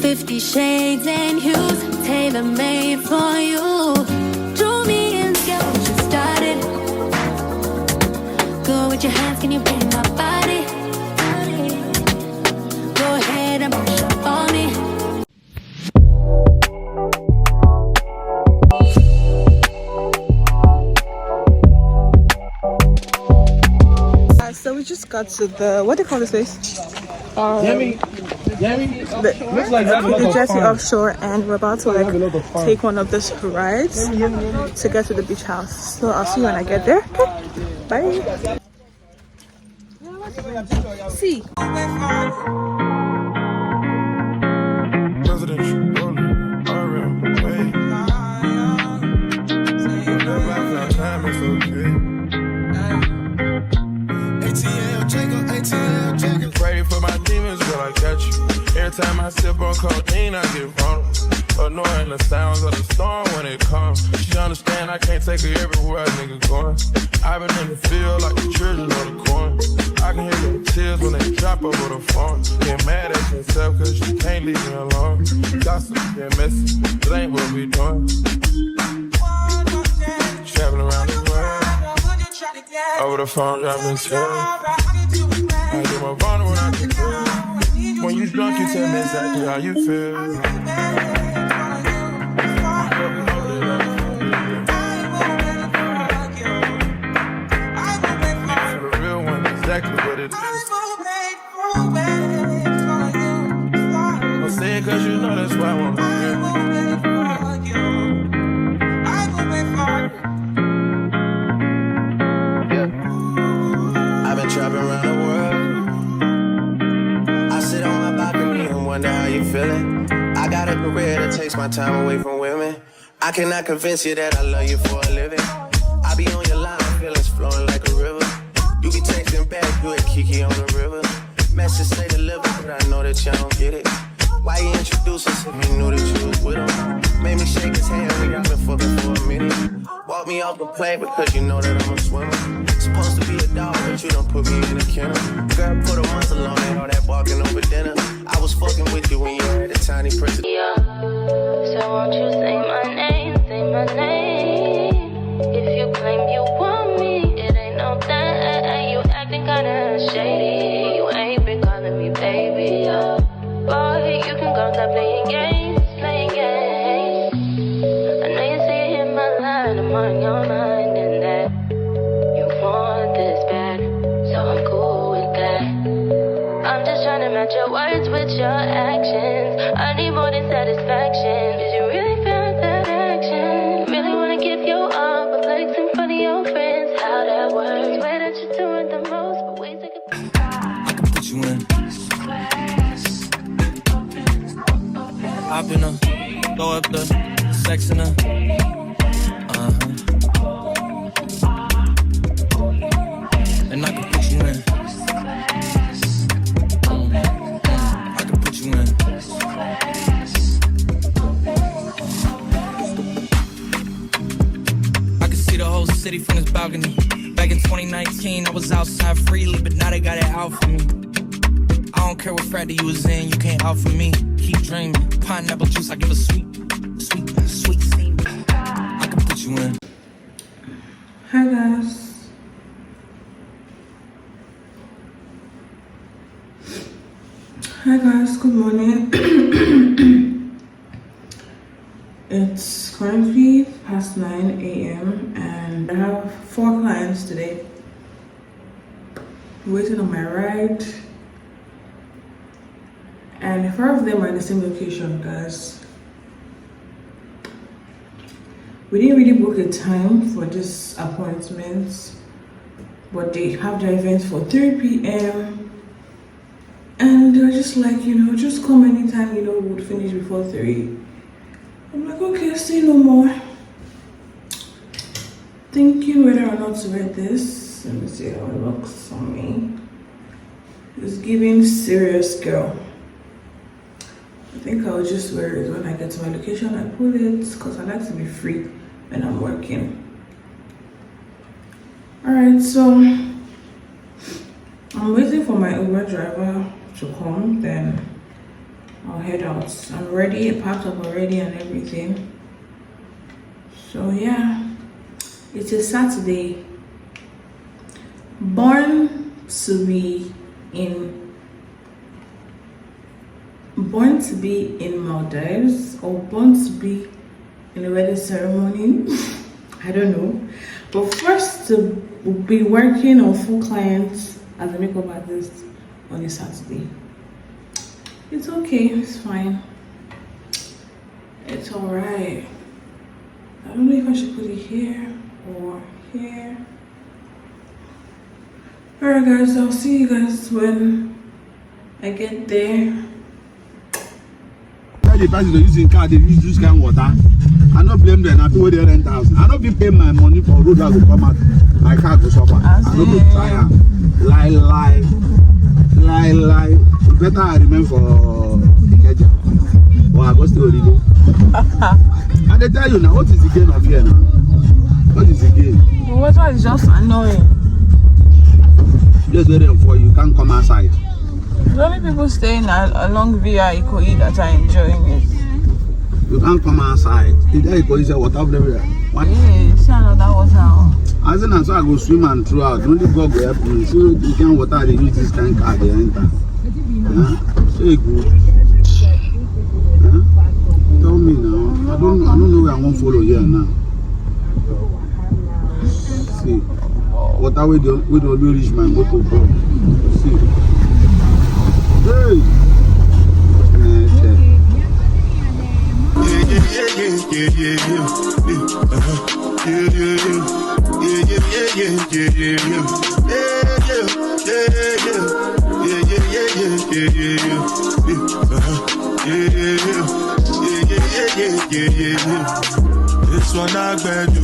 50 shades and hues, tailor-made for you. Drew me in, get what you started. Go with your hands, can you bring my body? Go ahead and push up on me. So we just got to the, what do you call this place? The Jersey offshore, and we're about to take one of those rides to get to the beach house. So I'll see you when I get there. Okay, bye. See. Pray for my demons, girl, I got you. Every time I sip on cocaine, I get vulnerable. Annoying the sounds of the storm when it comes. She understand I can't take her everywhere a nigga going. I've been in the field like the children of the corn. I can hear the tears when they drop over the phone. Get mad at yourself cause you can't leave me alone. Gossip and messy, it ain't what we doing. Traveling around the world. Over the phone, dropping tears. I get my vulnerable when I can feel. When you drunk, you tell me exactly how you feel. For the real one, exactly what it is. I'm saying cause you know that's why I want to be here. I've been trapping around the world. I sit on my balcony and wonder how you feeling. I got a career that takes my time away from women. I cannot convince you that I love you for a living. I be on your line, feelings flowing like a river. You be texting back, you and Kiki on the river. Message say deliver, but I know that y'all don't get it. Why you introduce us if you knew that you was with him? Made me shake his hand, we got been fucking for a minute. Walk me off the plane because you know that I'm a swimmer. Supposed to be a dog, but you don't put me in a kennel. Girl, put a muzzle on it, all that barking over dinner. I was fucking with you when you had a tiny princess. Yeah, so won't you say my name, say my name. If you claim you want me, it ain't no thing. You acting kinda shady. You ain't been calling me baby, yeah. Boy, you can go stop playing games, playing games. I know you see it in my line, I'm on your mind and that you want this bad, so I'm cool with that. I'm just trying to match your words with your actions. I need more than satisfaction. Did you really feel that action? Really wanna give you all, but flex in front of your friends. How that works? Swear that you're doing the most, but wait till I can put you in. Hop in her, throw up the sex in her. And I can put you in. I can put you in. I can see the whole city from this balcony. Back in 2019, I was outside freely, but now they got it out for me. I don't care what frat you was in, you can't out for me. Keep dreaming. Pineapple juice, I give a sweet scene. I can put you in. Hi guys. Good morning. It's currently past 9 a.m. and I have 4 clients today. Waiting on my ride. And 4 of them are in the same location, guys. We didn't really book a time for this appointment, but they have their event for 3 p.m. And they were just like, just come anytime, we'll finish before 3. I'm like, okay, say no more. Thinking whether or not to wear this. Let me see how it looks on me. It's giving serious girl. I think I'll just wear it when I get to my location. I pull it because I like to be free when I'm working. Alright, so I'm waiting for my Uber driver to come. Then I'll head out. I'm ready, I packed up already and everything. So yeah, it's a Saturday. Born to be in Maldives, or born to be in a wedding ceremony. I don't know. But first, to be working on full clients as a makeup artist on a Saturday. It's okay, it's fine. It's alright. I don't know if I should put it here or here. Alright guys, I'll see you guys when I get there. The person using car, they use this kind of water. I don't blame them. I pay their rent house. I don't be pay my money for road that go come out. My car go suffer. I don't be try. Lie. Better I remain for Ikeja or I go still Origo. And they tell you now, what is the gain of here now? What is the gain? The water is just annoying. Just waiting for you. Can't come outside. The only people staying along via Ikoyi that are enjoying it. You can't come outside. Today Ikoyi say water everywhere. What? Yeah, see another water. As in, so I go swim and throw out. Only God go help me. So you can water, they use this kind of car, they enter. So good. Tell me now. I don't know where I want to follow here now. See. Water we don't reach my motor. See. Hey. This one I bet you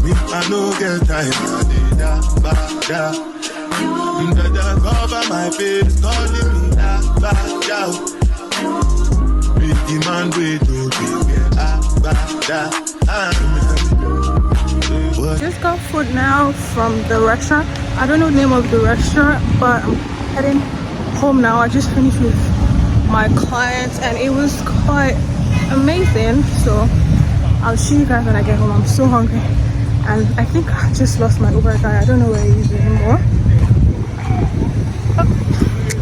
me, I no get time. Cover my face, calling me back out. Pretty man, wait to Just got food now from the restaurant. I don't know the name of the restaurant, but I'm heading home now. I just finished with my clients and it was quite amazing. So I'll see you guys when I get home. I'm so hungry and I think I just lost my Uber guy. I don't know where he is anymore. Oh,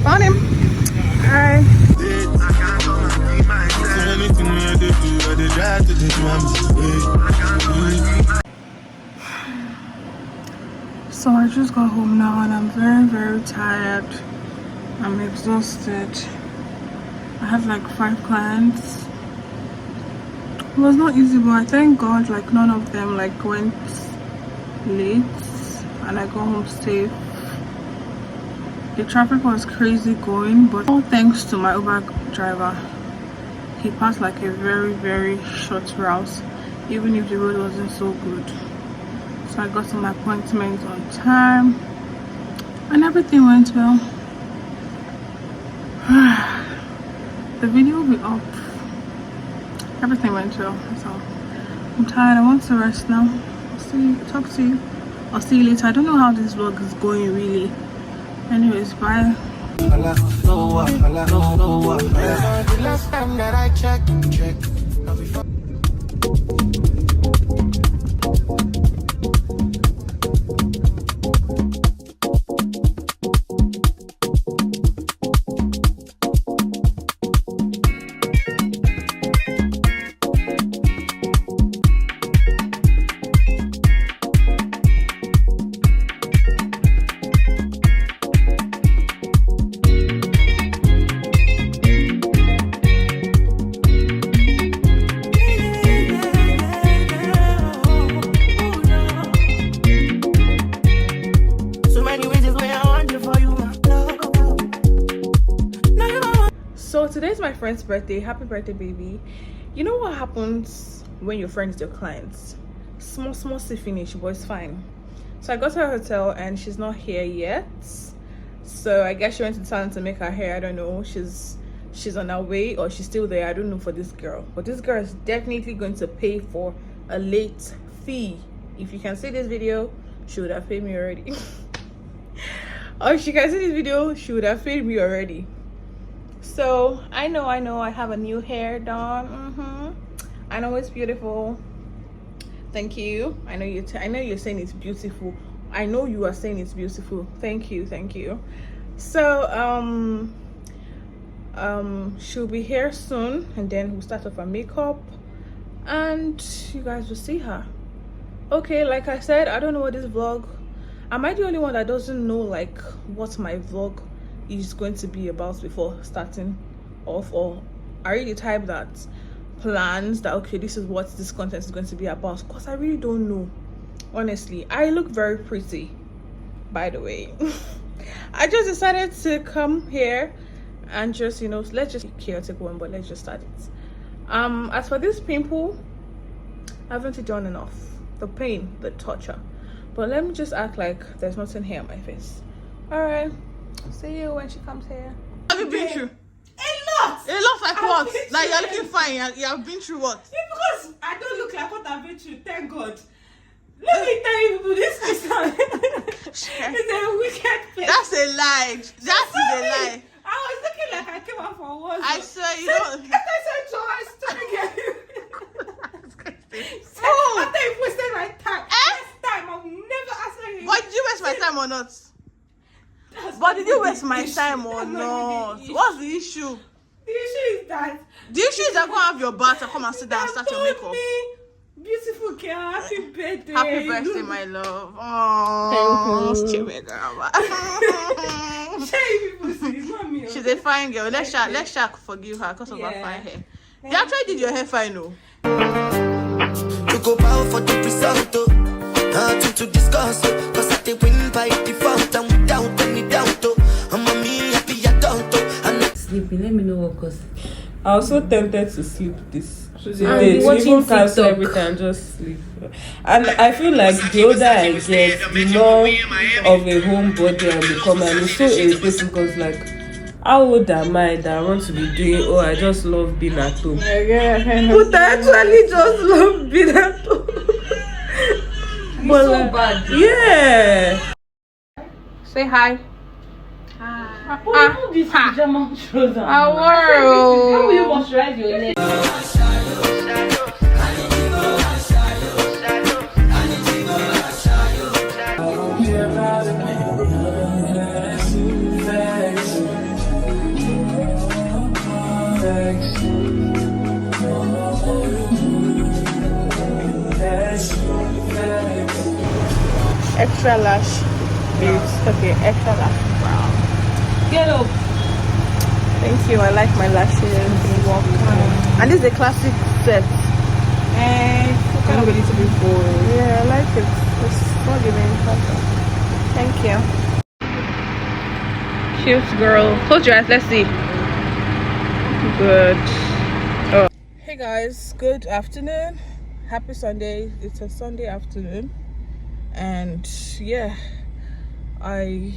found him. Hi. So I just got home now and I'm very, very tired. I'm exhausted. I had like 5 clients. It was not easy, but I thank God like none of them like went late and I got home safe. The traffic was crazy going, but all thanks to my Uber driver. He passed like a very, very short route, even if the road wasn't so good. So I got to my appointment on time and everything went well. The video will be up. Everything went well. So I'm tired. I want to rest now. Talk to you. I'll see you later. I don't know how this vlog is going really. Anyways, bye. The last time that I checked. So today's my friend's birthday. Happy birthday, baby. You know what happens when your friend is your client? Small see finish, but it's fine. So I got to her hotel and she's not here yet. So I guess she went to town to make her hair. I don't know. She's on her way or she's still there. I don't know for this girl. But this girl is definitely going to pay for a late fee. If you can see this video, she would have paid me already. Or if she can see this video, she would have paid me already. So I know I have a new hair done. I know it's beautiful. Thank you. I know you're saying it's beautiful. I know you are saying it's beautiful. Thank you. So she'll be here soon, and then we'll start off her makeup, and you guys will see her. Okay, like I said, I don't know what this vlog. Am I the only one that doesn't know like what my vlog is going to be about before starting off, or are you the type that plans that okay, this is what this content is going to be about? Because I really don't know, honestly. I look very pretty, by the way. I just decided to come here and just, you know, let's just chaotic one, but let's just start it. As for this pimple, I haven't done enough. The pain, the torture. But let me just act like there's nothing here on my face. All right, see you when she comes here. Have you been through? A lot like what? Like you're looking fine. You have been through what? Because I don't look like what I've been through, thank God. Let me tell you people, this is a wicked place. That's a lie. That is a lie. I was looking like I came out for work. I swear you don't. I said, Joe, I stood again. Oh. After you wasted my time. Next time, I'll never ask you. But did you waste my time or not? But did you waste my time or not? What's the issue? The issue is that. The issue is that go have your bath and come and sit down and start your makeup. Beautiful girl, happy birthday. Happy birthday, my love. Oh, stupid girl. She's a fine girl. Let's Shaq forgive her because of her fine hair. You actually did your hair fine, no? To go bow for the result, nothing to discuss, cause I did win by default and without any doubt. I'm a me happy adult. Sleeping, let me know what cause. I was so tempted to sleep this. Watching cancel everything and just sleep. And I feel like the older I get, the more of a homebody I become, and it's so irritating because like, how old am I that I want to be doing? Oh, I just love being at home. But I actually just love being at home. But so like, bad. Yeah. Say hi. Who this pajama trousers? How How will you moisturize your neck? Extra lash babes. Okay, extra lash brown. Get up. Thank you. I like my lashes. And this is a classic set. Kind of a little bit boring. Yeah, I like it. It's not giving comfort. Thank you. Cute girl. Close your eyes. Let's see. Good. Oh. Hey guys. Good afternoon. Happy Sunday. It's a Sunday afternoon. And yeah, I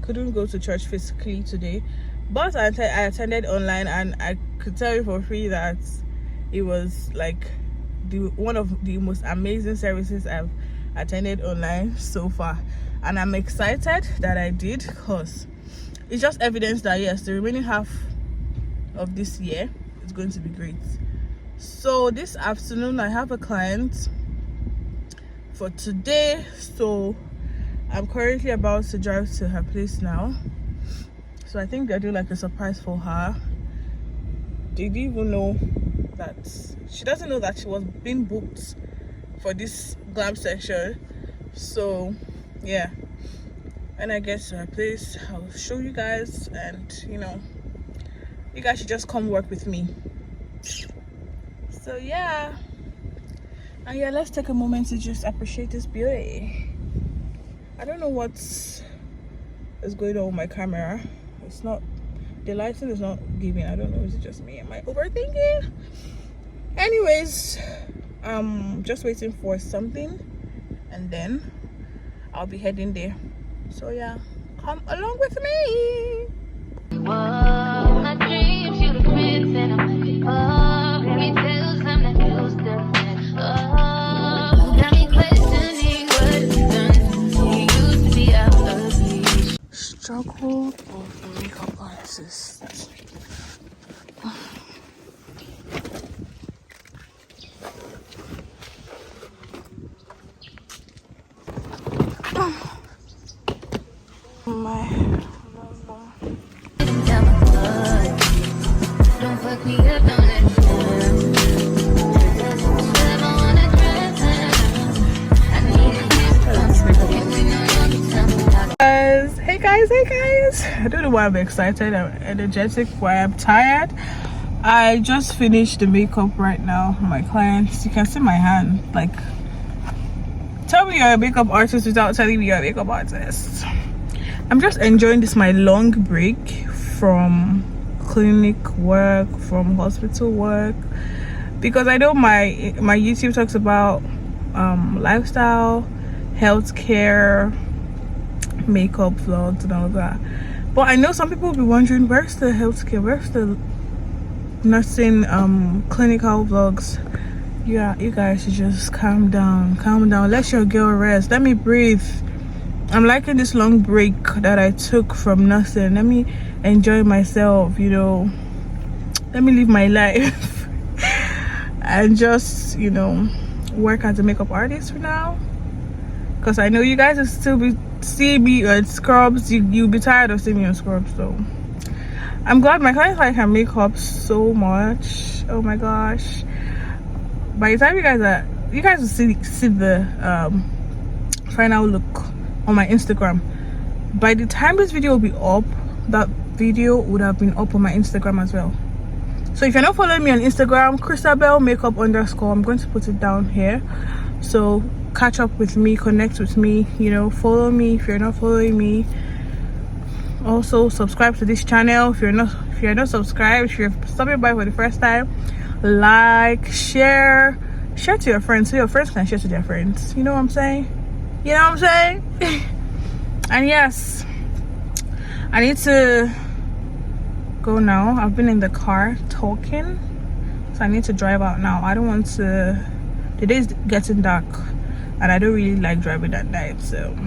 couldn't go to church physically today, but I attended online, and I could tell you for free that it was like one of the most amazing services I've attended online so far, and I'm excited that I did because it's just evidence that yes, the remaining half of this year is going to be great. So this afternoon I have a client for today, so I'm currently about to drive to her place now. So I think they're doing like a surprise for her. They didn't even know that, she doesn't know that she was being booked for this glam session. So yeah, when I get to her place, I'll show you guys, and you know, you guys should just come work with me. So yeah. And yeah, let's take a moment to just appreciate this beauty. I don't know what is going on with my camera. It's not, the lighting is not giving. I don't know, is it just me? Am I overthinking? Anyways, I'm just waiting for something, and then I'll be heading there. So yeah, come along with me. Whoa, my dreams, you the prince, and I'm like, oh, let me tell you something that feels different. Oh, got me questioning what you've done. You used to be out ugly. full of makeup artists. Don't fuck me up, don't let me down. Hey guys, I don't know why I'm excited, I'm energetic, why I'm tired. I just finished the makeup right now. My clients, you can see my hand. Like, tell me you're a makeup artist without telling me you're a makeup artist. I'm just enjoying this my long break from clinic work, from hospital work, because I know my YouTube talks about lifestyle, healthcare, makeup vlogs and all that, but I know some people will be wondering, where's the healthcare, where's the nursing clinical vlogs? Yeah, you guys should just calm down, let your girl rest, let me breathe. I'm liking this long break that I took from nursing. Let me enjoy myself, you know, let me live my life and just, you know, work as a makeup artist for now, because I know you guys will still see me at scrubs. You'll be tired of seeing me on scrubs. So I'm glad my clients like her makeup so much. Oh my gosh, by the time you guys will see the final look on my Instagram. By the time this video will be up, that video would have been up on my Instagram as well. So if you're not following me on Instagram, Christabel makeup _ I'm going to put it down here, so catch up with me, connect with me, you know, follow me if you're not following me. Also subscribe to this channel if you're not subscribed. If you're stopping by for the first time, like, share to your friends, so your friends can share to their friends. You know what I'm saying? And yes, I need to go now. I've been in the car talking, so I need to drive out now. I don't want to, the day's getting dark and I don't really like driving at night, so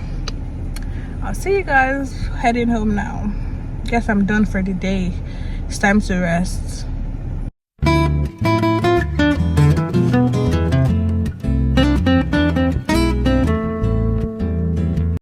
I'll see you guys heading home now. Guess I'm done for the day. It's time to rest.